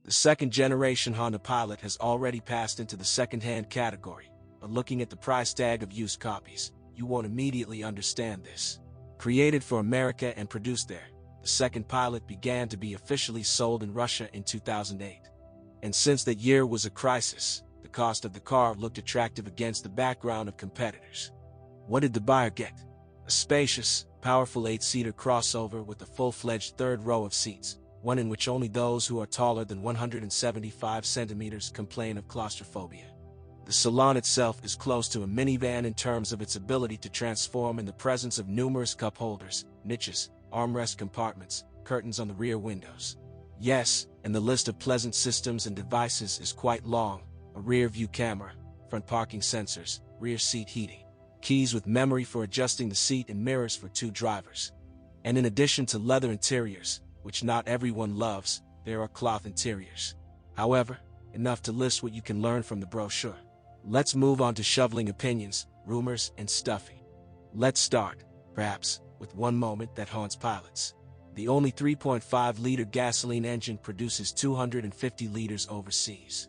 The second-generation Honda Pilot has already passed into the second-hand category, but looking at the price tag of used copies, you won't immediately understand this. Created for America and produced there, the second Pilot began to be officially sold in Russia in 2008. And since that year was a crisis, the cost of the car looked attractive against the background of competitors. What did the buyer get? A spacious, powerful 8-seater crossover with a full-fledged third row of seats, one in which only those who are taller than 175 centimeters complain of claustrophobia. The salon itself is close to a minivan in terms of its ability to transform in the presence of numerous cup holders, niches, armrest compartments, curtains on the rear windows. Yes, and the list of pleasant systems and devices is quite long: a rear-view camera, front parking sensors, rear seat heating, keys with memory for adjusting the seat and mirrors for 2 drivers. And in addition to leather interiors, which not everyone loves, there are cloth interiors. However, enough to list what you can learn from the brochure. Let's move on to shoveling opinions, rumors, and stuffing. Let's start, perhaps, with one moment that haunts pilots. The only 3.5-liter gasoline engine produces 250 liters overseas.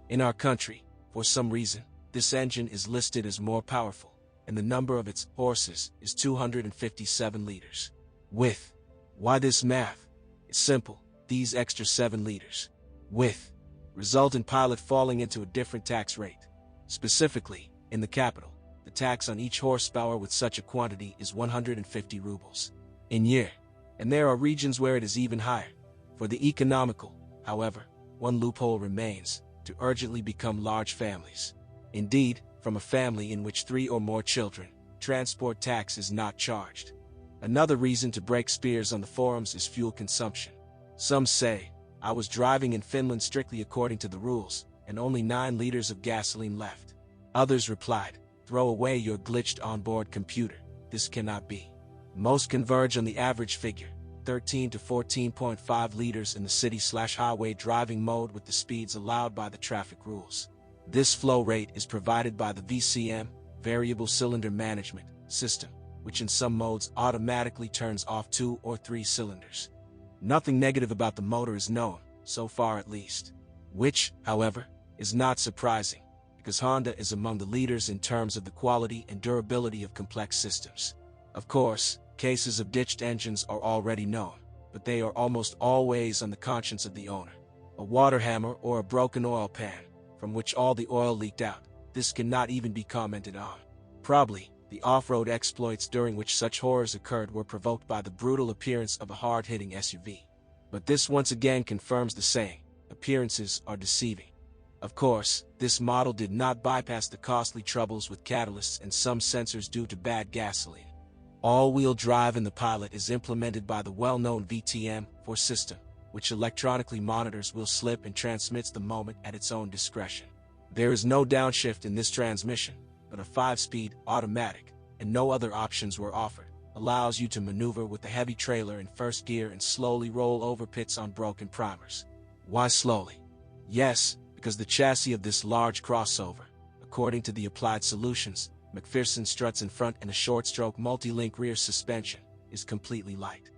In our country, for some reason, this engine is listed as more powerful, and the number of its horses is 257 liters. Why this math? It's simple: these extra 7 liters result in pilot falling into a different tax rate. Specifically, in the capital, the tax on each horsepower with such a quantity is 150 rubles in year, and there are regions where it is even higher. For the economical, however, one loophole remains: to urgently become large families. Indeed, from a family in which 3 or more children, transport tax is not charged. Another reason to break spears on the forums is fuel consumption. Some say, "I was driving in Finland strictly according to the rules, and only 9 liters of gasoline left." Others replied, "Throw away your glitched onboard computer. This cannot be." Most converge on the average figure: 13 to 14.5 liters in the city/highway driving mode with the speeds allowed by the traffic rules. This flow rate is provided by the VCM, Variable Cylinder Management, system, which in some modes automatically turns off 2 or 3 cylinders. Nothing negative about the motor is known, so far at least. Which, however, is not surprising, because Honda is among the leaders in terms of the quality and durability of complex systems. Of course, cases of ditched engines are already known, but they are almost always on the conscience of the owner. A water hammer or a broken oil pan, from which all the oil leaked out, this cannot even be commented on. Probably, the off-road exploits during which such horrors occurred were provoked by the brutal appearance of a hard-hitting SUV. But this once again confirms the saying: appearances are deceiving. Of course, this model did not bypass the costly troubles with catalysts and some sensors due to bad gasoline. All-wheel drive in the Pilot is implemented by the well-known VTM4 system, which electronically monitors wheel slip and transmits the moment at its own discretion. There is no downshift in this transmission, but a 5-speed automatic, and no other options were offered, allows you to maneuver with the heavy trailer in first gear and slowly roll over pits on broken primers. Why slowly? Yes, because the chassis of this large crossover, according to the Applied Solutions, McPherson struts in front and a short-stroke multi-link rear suspension, is completely light.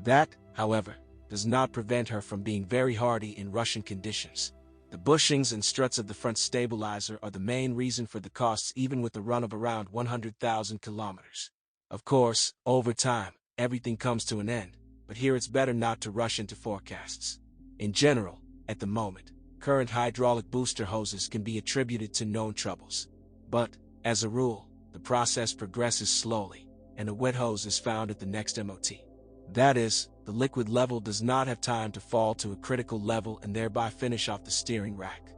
That, however, does not prevent her from being very hardy in Russian conditions. The bushings and struts of the front stabilizer are the main reason for the costs, even with a run of around 100,000 kilometers. Of course, over time, everything comes to an end, but here it's better not to rush into forecasts. In general, at the moment, current hydraulic booster hoses can be attributed to known troubles. But, as a rule, the process progresses slowly, and a wet hose is found at the next MOT. That is, the liquid level does not have time to fall to a critical level and thereby finish off the steering rack.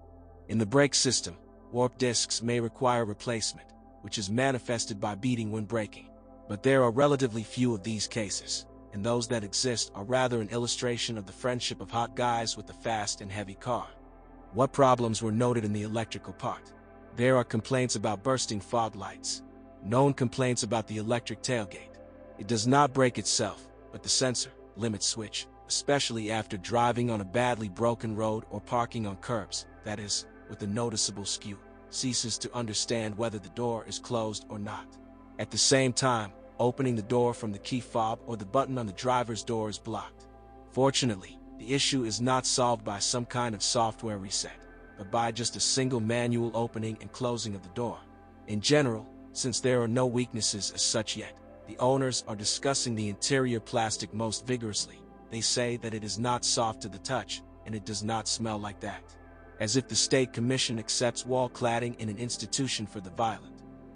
In the brake system, warp discs may require replacement, which is manifested by beating when braking. But there are relatively few of these cases, and those that exist are rather an illustration of the friendship of hot guys with a fast and heavy car. What problems were noted in the electrical part? There are complaints about bursting fog lights. Known complaints about the electric tailgate. It does not break itself, but the sensor, limit switch, especially after driving on a badly broken road or parking on curbs, that is, with a noticeable skew, ceases to understand whether the door is closed or not. At the same time, opening the door from the key fob or the button on the driver's door is blocked. Fortunately, The issue is not solved by some kind of software reset, but by just a single manual opening and closing of the door. In general, since there are no weaknesses as such yet, the owners are discussing the interior plastic most vigorously. They say that it is not soft to the touch, and it does not smell like that. As if the State Commission accepts wall cladding in an institution for the violent.